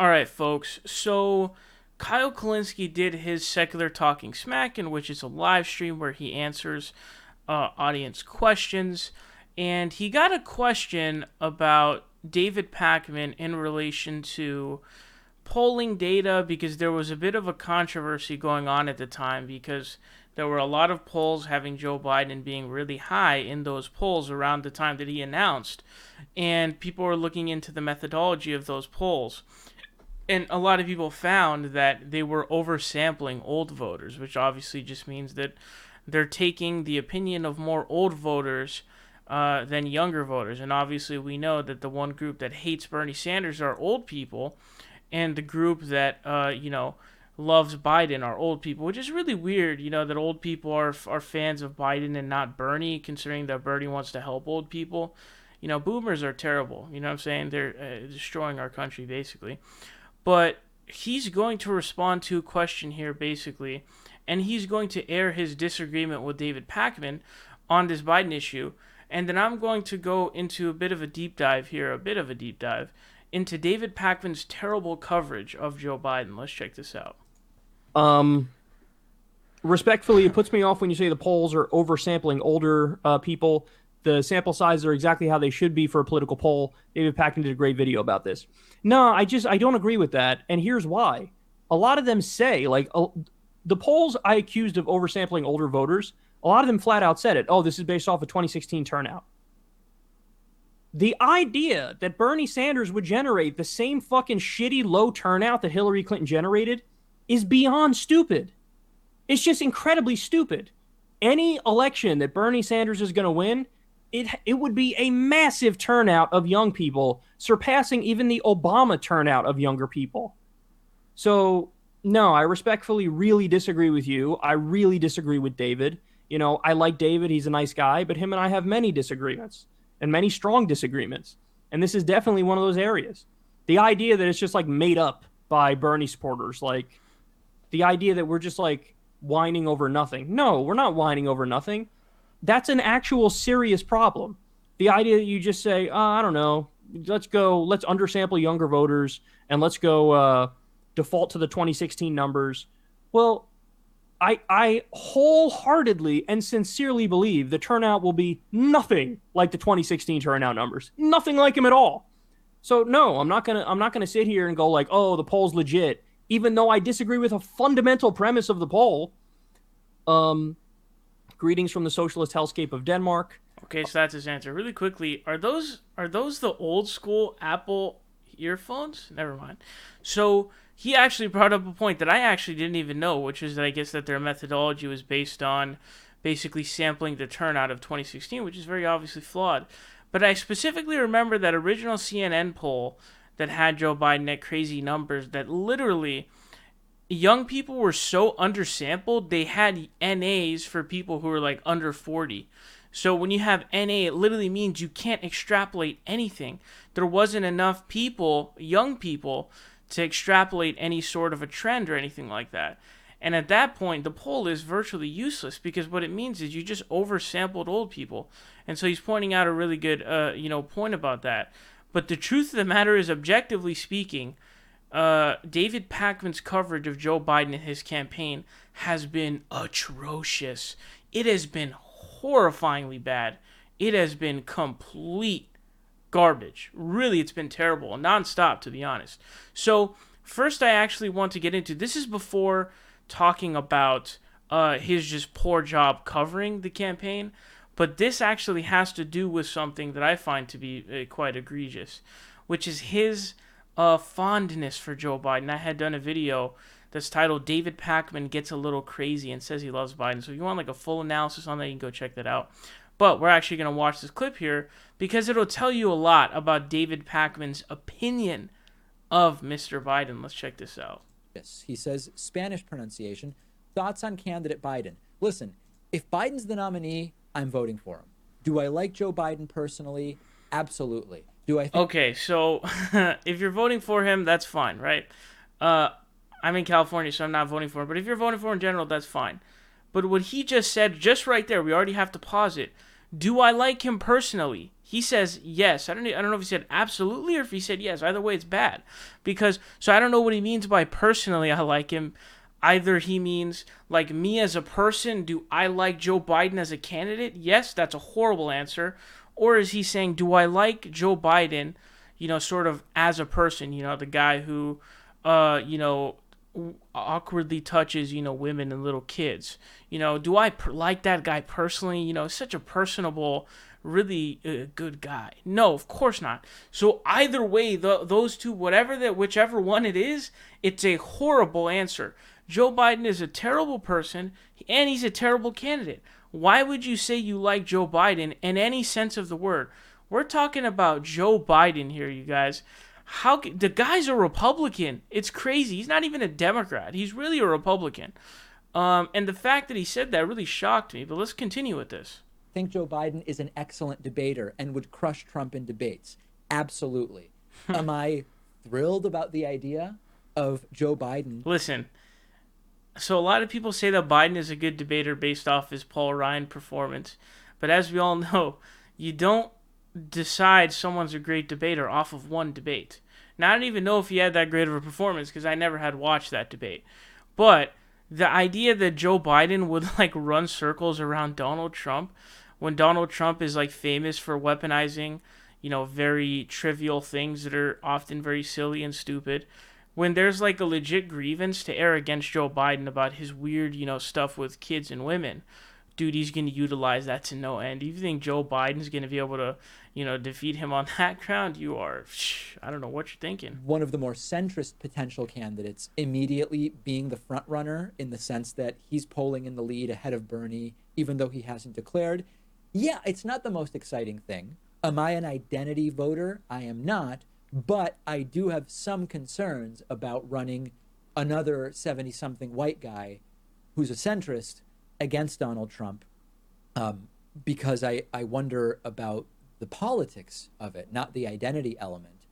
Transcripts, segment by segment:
All right, folks. So Kyle Kulinski did his Secular Talking Smack, in which is a live stream where he answers audience questions. And he got a question about David Pakman in relation to polling data, because there was a bit of a controversy going on at the time, because there were a lot of polls having Joe Biden being really high in those polls around the time that he announced. And people were looking into the methodology of those polls. And a lot of people found that they were oversampling old voters, which obviously just means that they're taking the opinion of more old voters than younger voters. And obviously we know that the one group that hates Bernie Sanders are old people, and the group that, loves Biden are old people, which is really weird, that old people are fans of Biden and not Bernie, considering that Bernie wants to help old people. Boomers are terrible, you know what I'm saying? They're destroying our country, basically. But he's going to respond to a question here, basically, and he's going to air his disagreement with David Pakman on this Biden issue. And then I'm going to go into a bit of a deep dive into David Pakman's terrible coverage of Joe Biden. Let's check this out. Respectfully, it puts me off when you say the polls are oversampling older people. The sample sizes are exactly how they should be for a political poll. David Pakman did a great video about this. No, I don't agree with that, and here's why. A lot of them say, the polls I accused of oversampling older voters, a lot of them flat out said it. Oh, this is based off a 2016 turnout. The idea that Bernie Sanders would generate the same fucking shitty low turnout that Hillary Clinton generated is beyond stupid. It's just incredibly stupid. Any election that Bernie Sanders is going to win, it would be a massive turnout of young people, surpassing even the Obama turnout of younger people. So, no, I respectfully really disagree with you. I really disagree with David. I like David. He's a nice guy, but him and I have many disagreements, and many strong disagreements. And this is definitely one of those areas. The idea that it's just made up by Bernie supporters, the idea that we're just whining over nothing. No, we're not whining over nothing. That's an actual serious problem. The idea that you just say, I don't know, let's undersample younger voters and let's go default to the 2016 numbers. Well, I wholeheartedly and sincerely believe the turnout will be nothing like the 2016 turnout numbers. Nothing like them at all. So no, I'm not gonna sit here and go oh, the poll's legit, even though I disagree with a fundamental premise of the poll. Greetings from the socialist hellscape of Denmark. Okay, so that's his answer. Really quickly, are those the old school Apple earphones? Never mind. So he actually brought up a point that I actually didn't even know, which is that I guess that their methodology was based on basically sampling the turnout of 2016, which is very obviously flawed. But I specifically remember that original CNN poll that had Joe Biden at crazy numbers, that literally young people were so undersampled, they had NAs for people who were under 40. So when you have NA, it literally means you can't extrapolate anything. There wasn't enough people, young people, to extrapolate any sort of a trend or anything like that. And at that point, the poll is virtually useless, because what it means is you just oversampled old people. And so he's pointing out a really good, point about that. But the truth of the matter is, objectively speaking, David Pakman's coverage of Joe Biden and his campaign has been atrocious. It has been horrifyingly bad. It has been complete garbage. Really, it's been terrible, nonstop, to be honest. So first, I actually want to get into, this is before talking about his just poor job covering the campaign, but this actually has to do with something that I find to be quite egregious, which is his fondness for Joe Biden. I had done a video that's titled "David Pakman Gets a Little Crazy and Says He Loves Biden." So if you want a full analysis on that, you can go check that out. But we're actually going to watch this clip here because it'll tell you a lot about David Pakman's opinion of Mr. Biden. Let's check this out. Yes, he says, Spanish pronunciation, thoughts on candidate Biden. Listen, if Biden's the nominee, I'm voting for him. Do I like Joe Biden personally? Absolutely. Do I think... Okay, so if you're voting for him, that's fine, right? I'm in California, so I'm not voting for him. But if you're voting for him in general, that's fine. But what he just said, just right there, we already have to pause it. Do I like him personally? He says yes. I don't know if he said absolutely or if he said yes. Either way, it's bad. So I don't know what he means by personally I like him. Either he means, like, me as a person, do I like Joe Biden as a candidate? Yes, that's a horrible answer. Or is he saying, do I like Joe Biden, sort of as a person, the guy who, awkwardly touches, women and little kids? Do I like that guy personally? Such a personable, really good guy. No, of course not. So either way, those two, whichever one it is, it's a horrible answer. Joe Biden is a terrible person, and he's a terrible candidate. Why would you say you like Joe Biden in any sense of the word? We're talking about Joe Biden here, you guys. The guy's a Republican. It's crazy. He's not even a Democrat. He's really a Republican. And the fact that he said that really shocked me. But let's continue with this. I think Joe Biden is an excellent debater and would crush Trump in debates. Absolutely. Am I thrilled about the idea of Joe Biden? Listen. So a lot of people say that Biden is a good debater based off his Paul Ryan performance. But as we all know, you don't decide someone's a great debater off of one debate. Now, I don't even know if he had that great of a performance because I never had watched that debate. But the idea that Joe Biden would run circles around Donald Trump when Donald Trump is famous for weaponizing, very trivial things that are often very silly and stupid. When there's a legit grievance to air against Joe Biden about his weird, stuff with kids and women, dude, he's going to utilize that to no end. If you think Joe Biden's going to be able to, defeat him on that ground, I don't know what you're thinking. One of the more centrist potential candidates immediately being the front runner in the sense that he's polling in the lead ahead of Bernie, even though he hasn't declared. Yeah, it's not the most exciting thing. Am I an identity voter? I am not. But I do have some concerns about running another 70-something white guy who's a centrist against Donald Trump because I wonder about the politics of it, not the identity element.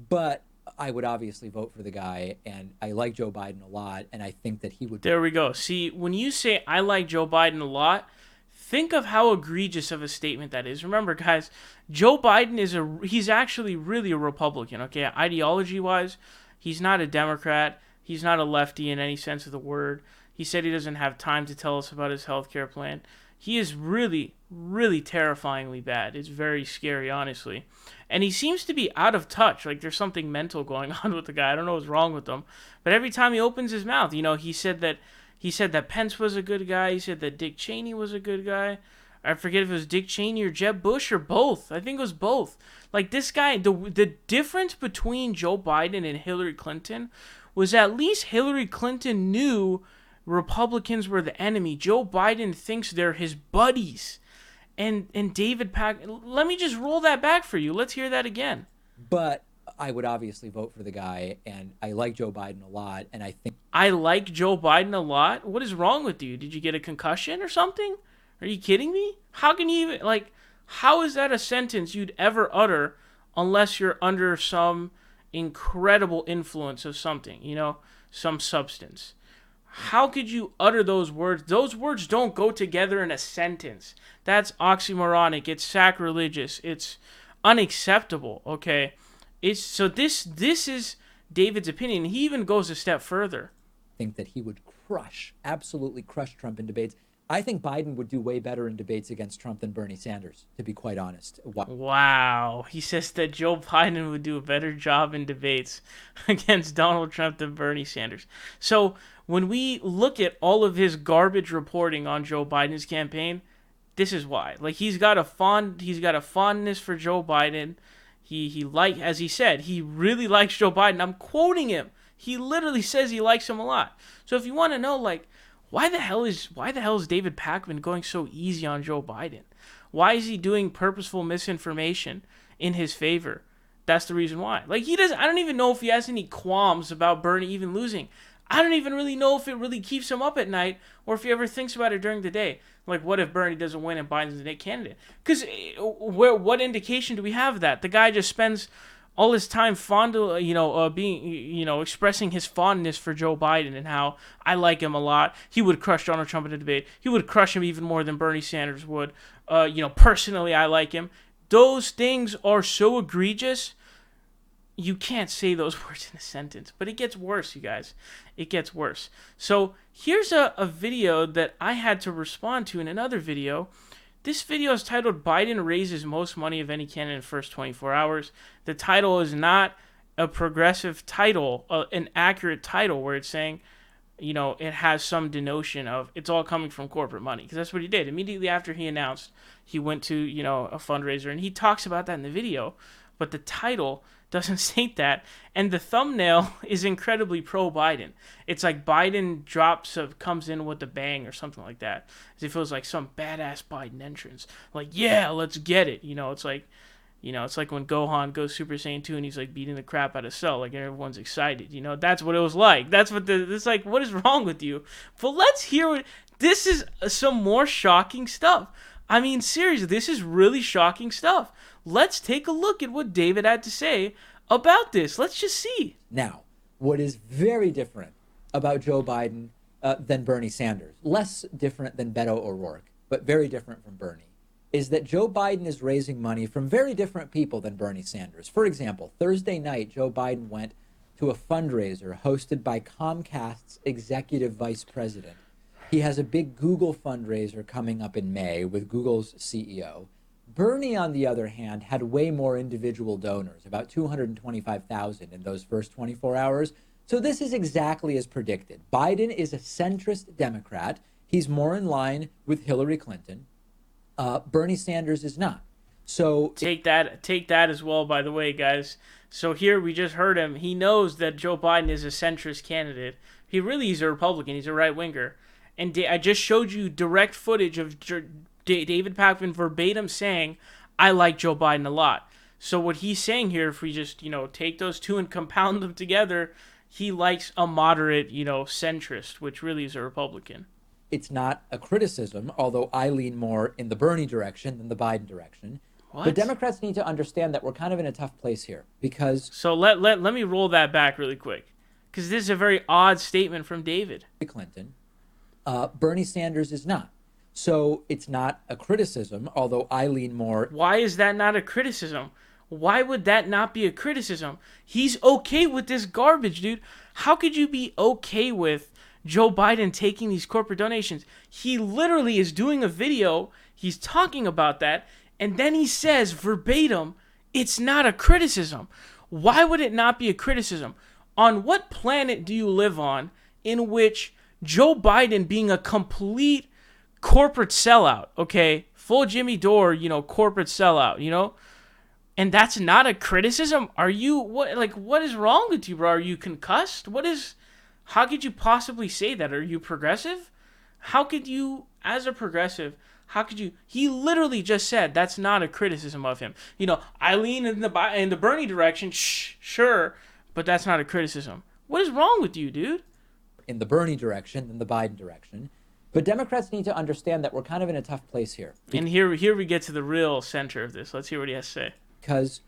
But I would obviously vote for the guy, and I like Joe Biden a lot, and I think that he would... There we go. See, when you say I like Joe Biden a lot, think of how egregious of a statement that is. Remember, guys, Joe Biden he's actually really a Republican, okay? Ideology-wise, he's not a Democrat. He's not a lefty in any sense of the word. He said he doesn't have time to tell us about his healthcare plan. He is really, really terrifyingly bad. It's very scary, honestly. And he seems to be out of touch. There's something mental going on with the guy. I don't know what's wrong with him. But every time he opens his mouth, he said that Pence was a good guy. He said that Dick Cheney was a good guy. I forget if it was Dick Cheney or Jeb Bush or both. I think it was both. This guy, the difference between Joe Biden and Hillary Clinton was at least Hillary Clinton knew Republicans were the enemy. Joe Biden thinks they're his buddies. And David Pakman, let me just roll that back for you. Let's hear that again. But I would obviously vote for the guy, and I like Joe Biden a lot, and I think... I like Joe Biden a lot? What is wrong with you? Did you get a concussion or something? Are you kidding me? How can you even, how is that a sentence you'd ever utter unless you're under some incredible influence of something, some substance? How could you utter those words? Those words don't go together in a sentence. That's oxymoronic. It's sacrilegious. It's unacceptable, okay? So this is David's opinion. He even goes a step further. I think that he would absolutely crush Trump in debates. I think Biden would do way better in debates against Trump than Bernie Sanders, to be quite honest. Wow. He says that Joe Biden would do a better job in debates against Donald Trump than Bernie Sanders. So when we look at all of his garbage reporting on Joe Biden's campaign, this is why. He's got a fondness for Joe Biden. As he said, he really likes Joe Biden. I'm quoting him. He literally says he likes him a lot. So if you want to know, why the hell is David Pakman going so easy on Joe Biden? Why is he doing purposeful misinformation in his favor? That's the reason why. He doesn't. I don't even know if he has any qualms about Bernie even losing. I don't even really know if it really keeps him up at night or if he ever thinks about it during the day. What if Bernie doesn't win and Biden's the candidate? Because what indication do we have of that? The guy just spends all his time expressing his fondness for Joe Biden and how I like him a lot. He would crush Donald Trump in a debate. He would crush him even more than Bernie Sanders would. Personally, I like him. those things are so egregious. You can't say those words in a sentence. But it gets worse, you guys. It gets worse. So here's a video that I had to respond to in another video. This video is titled Biden Raises Most Money of Any Candidate in First 24 Hours. The title is not a progressive title, an accurate title where it's saying, you know, it has some denotion of it's all coming from corporate money. Because that's what he did. Immediately after he announced, he went to, you know, a fundraiser. And he talks about that in the video. But the title doesn't state that. And the thumbnail is incredibly pro-Biden. It's like Biden comes in with a bang or something like that. As if it was like some badass Biden entrance. Like, yeah, let's get it. You know, it's like when Gohan goes Super Saiyan 2 and he's like beating the crap out of Cell. Like everyone's excited. You know, that's what it was like. That's what it's like, what is wrong with you? But let's hear this is some more shocking stuff. I mean, seriously, this is really shocking stuff. Let's take a look at what David had to say about this. Let's just see. Now, what is very different about Joe Biden than Bernie Sanders, less different than Beto O'Rourke, but very different from Bernie, is that Joe Biden is raising money from very different people than Bernie Sanders. For example, Thursday night, Joe Biden went to a fundraiser hosted by Comcast's executive vice president. He has a big Google fundraiser coming up in May with Google's CEO. Bernie, on the other hand, had way more individual donors, about 225,000 in those first 24 hours. So this is exactly as predicted. Biden is a centrist Democrat. He's more in line with Hillary Clinton. Bernie Sanders is not. So take that as well, by the way, guys. So here we just heard him. He knows that Joe Biden is a centrist candidate. He really is a Republican. He's a right-winger. And I just showed you direct footage of David Pakman verbatim saying, I like Joe Biden a lot. So what he's saying here, if we just, you know, take those two and compound them together, he likes a moderate, you know, centrist, which really is a Republican. It's not a criticism, although I lean more in the Bernie direction than the Biden direction. What? But Democrats need to understand that we're kind of in a tough place here because... So let me roll that back really quick, because this is a very odd statement from David. Clinton, Bernie Sanders is not. So it's not a criticism, although I lean more... Why is that not a criticism? Why would that not be a criticism? He's okay with this garbage, dude. How could you be okay with Joe Biden taking these corporate donations? He literally is doing a video. He's talking about that. And then he says verbatim, it's not a criticism. Why would it not be a criticism? On what planet do you live on in which Joe Biden, being a complete corporate sellout, okay, full Jimmy Dore, you know, corporate sellout, you know, and that's not a criticism? Are you, what is wrong with you, bro? Are you concussed? How could you possibly say that? Are you progressive? How could you, as a progressive, he literally just said that's not a criticism of him. You know, I lean in the Bernie direction, sure, but that's not a criticism. What is wrong with you, dude? In the Bernie direction than the Biden direction. But Democrats need to understand that we're kind of in a tough place here. And here we get to the real center of this. Let's hear what he has to say. Because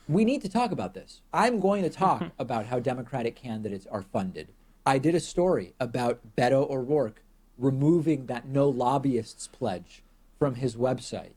we need to talk about this. I'm going to talk about how Democratic candidates are funded. I did a story about Beto O'Rourke removing that no lobbyists pledge from his website.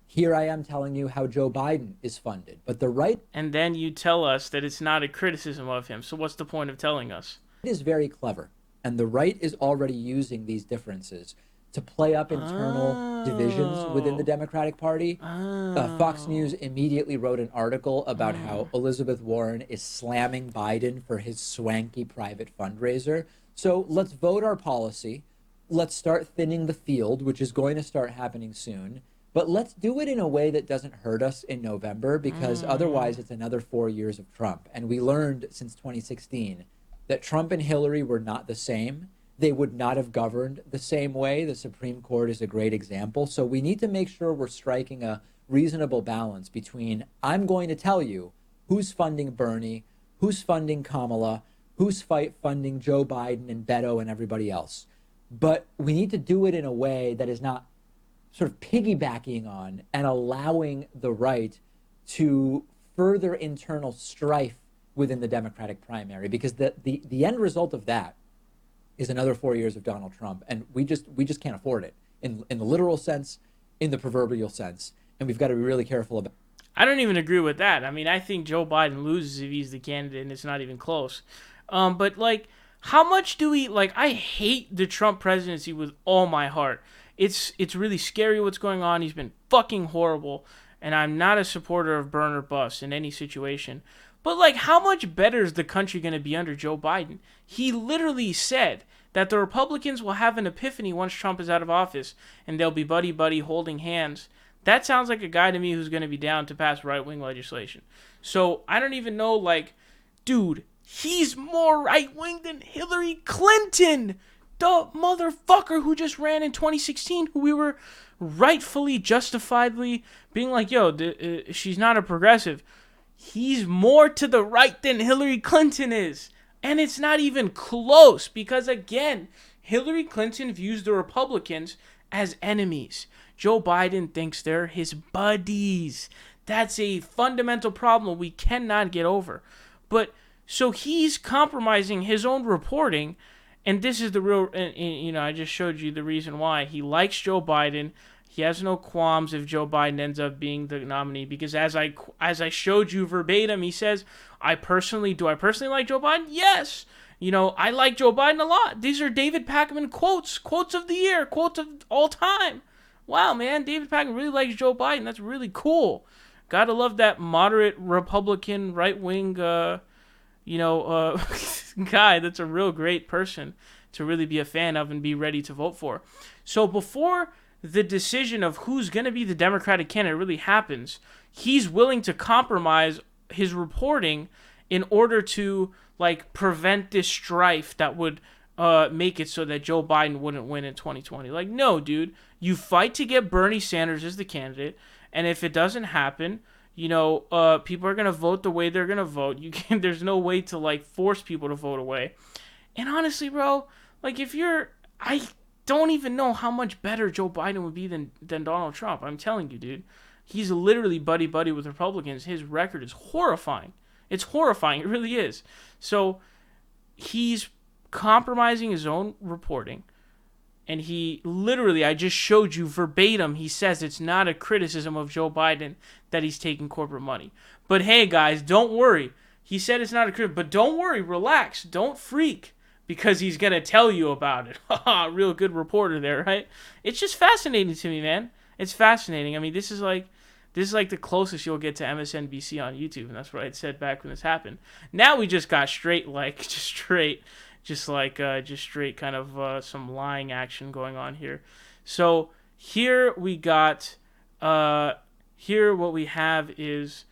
Here I am telling you how Joe Biden is funded. But the right... And then you tell us that it's not a criticism of him. So what's the point of telling us? It is very clever. And the right is already using these differences to play up internal divisions within the Democratic Party. Fox News immediately wrote an article about how Elizabeth Warren is slamming Biden for his swanky private fundraiser. So let's vote our policy. Let's start thinning the field, which is going to start happening soon. But let's do it in a way that doesn't hurt us in November, because otherwise it's another 4 years of Trump. And we learned since 2016 that Trump and Hillary were not the same. They would not have governed the same way. The Supreme Court is a great example. So we need to make sure we're striking a reasonable balance between, I'm going to tell you who's funding Bernie, who's funding Kamala, who's funding Joe Biden and Beto and everybody else. But we need to do it in a way that is not sort of piggybacking on and allowing the right to further internal strife within the Democratic primary, because the end result of that is another 4 years of Donald Trump, and we just can't afford it in the literal sense, in the proverbial sense, and we've got to be really careful about. I don't even agree with that. I mean, I think Joe Biden loses if he's the candidate, and it's not even close. But like, how much do we like? I hate the Trump presidency with all my heart. It's really scary what's going on. He's been fucking horrible, and I'm not a supporter of burn or bust in any situation. But like, how much better is the country going to be under Joe Biden? He literally said that the Republicans will have an epiphany once Trump is out of office, and they'll be buddy-buddy holding hands. That sounds like a guy to me who's going to be down to pass right-wing legislation. So I don't even know, like, dude, he's more right-wing than Hillary Clinton, the motherfucker who just ran in 2016, who we were rightfully, justifiably being like, yo, she's not a progressive. He's more to the right than Hillary Clinton is. And it's not even close because, again, Hillary Clinton views the Republicans as enemies. Joe Biden thinks they're his buddies. That's a fundamental problem we cannot get over. But so he's compromising his own reporting, and this is the real, and I just showed you the reason why. He likes Joe Biden. He has no qualms if Joe Biden ends up being the nominee, because as I showed you verbatim, he says, do I personally like Joe Biden? Yes. I like Joe Biden a lot. These are David Pakman quotes of the year, quotes of all time. Wow, man, David Pakman really likes Joe Biden. That's really cool. Gotta love that moderate Republican right-wing, guy. That's a real great person to really be a fan of and be ready to vote for. So before the decision of who's going to be the Democratic candidate really happens, he's willing to compromise his reporting in order to prevent this strife that would make it so that Joe Biden wouldn't win in 2020. Like, no, dude, you fight to get Bernie Sanders as the candidate, and if it doesn't happen, people are going to vote the way they're going to vote. There's no way to force people to vote away. And honestly, bro, I don't even know how much better Joe Biden would be than Donald Trump. I'm telling you, dude. He's literally buddy-buddy with Republicans. His record is horrifying. It's horrifying. It really is. So he's compromising his own reporting. And he literally, I just showed you verbatim, he says it's not a criticism of Joe Biden that he's taking corporate money. But hey, guys, don't worry. He said it's not a criticism. But don't worry. Relax. Don't freak. Because he's going to tell you about it. Real good reporter there, right? It's just fascinating to me, man. It's fascinating. I mean, this is like the closest you'll get to MSNBC on YouTube, and that's what I said back when this happened. Now we just got straight kind of some lying action going on here. So here we got, here what we have is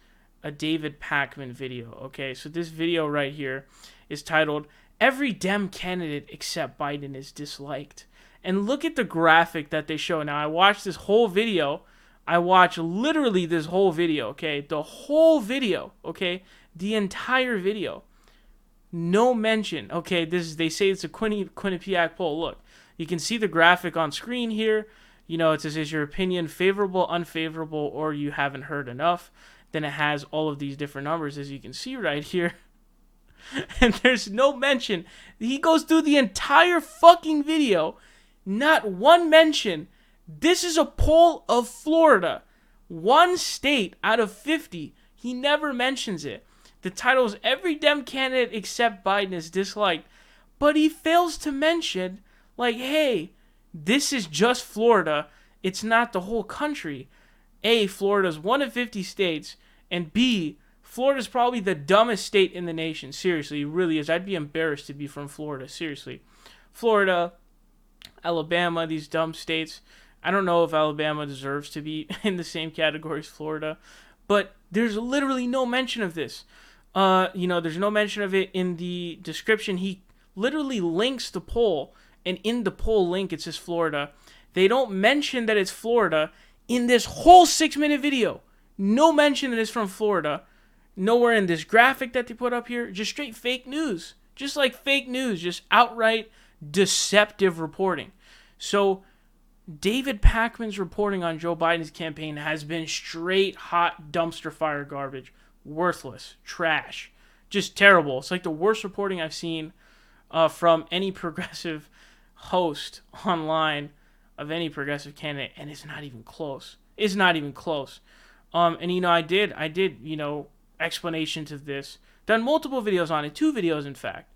a David Pakman video. Okay, so this video right here is titled, "Every Dem Candidate Except Biden is Disliked." And look at the graphic that they show. Now, I watched this whole video. I watched literally this whole video, okay? The whole video, okay? The entire video. No mention. Okay, they say it's a Quinnipiac poll. Look, you can see the graphic on screen here. It says, is your opinion favorable, unfavorable, or you haven't heard enough? Then it has all of these different numbers, as you can see right here. And there's no mention. He goes through the entire fucking video. Not one mention. This is a poll of Florida. One state out of 50. He never mentions it. The title is Every Dem Candidate Except Biden is Disliked. But he fails to mention, hey, this is just Florida. It's not the whole country. A, Florida's one of 50 states. And B, Florida's probably the dumbest state in the nation. Seriously, it really is. I'd be embarrassed to be from Florida. Seriously. Florida, Alabama, these dumb states. I don't know if Alabama deserves to be in the same category as Florida. But there's literally no mention of this. There's no mention of it in the description. He literally links the poll. And in the poll link, it says Florida. They don't mention that it's Florida in this whole 6-minute video. No mention that it's from Florida. Nowhere in this graphic that they put up here. Just straight fake news. Just like fake news. Just outright deceptive reporting. So David Pakman's reporting on Joe Biden's campaign has been straight hot dumpster fire garbage. Worthless. Trash. Just terrible. It's like the worst reporting I've seen from any progressive host online of any progressive candidate. And it's not even close. It's not even close. And I did explanations of this, done multiple videos on it, 2 videos in fact.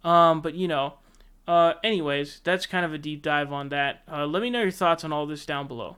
But anyways, that's kind of a deep dive on that. Let me know your thoughts on all this down below.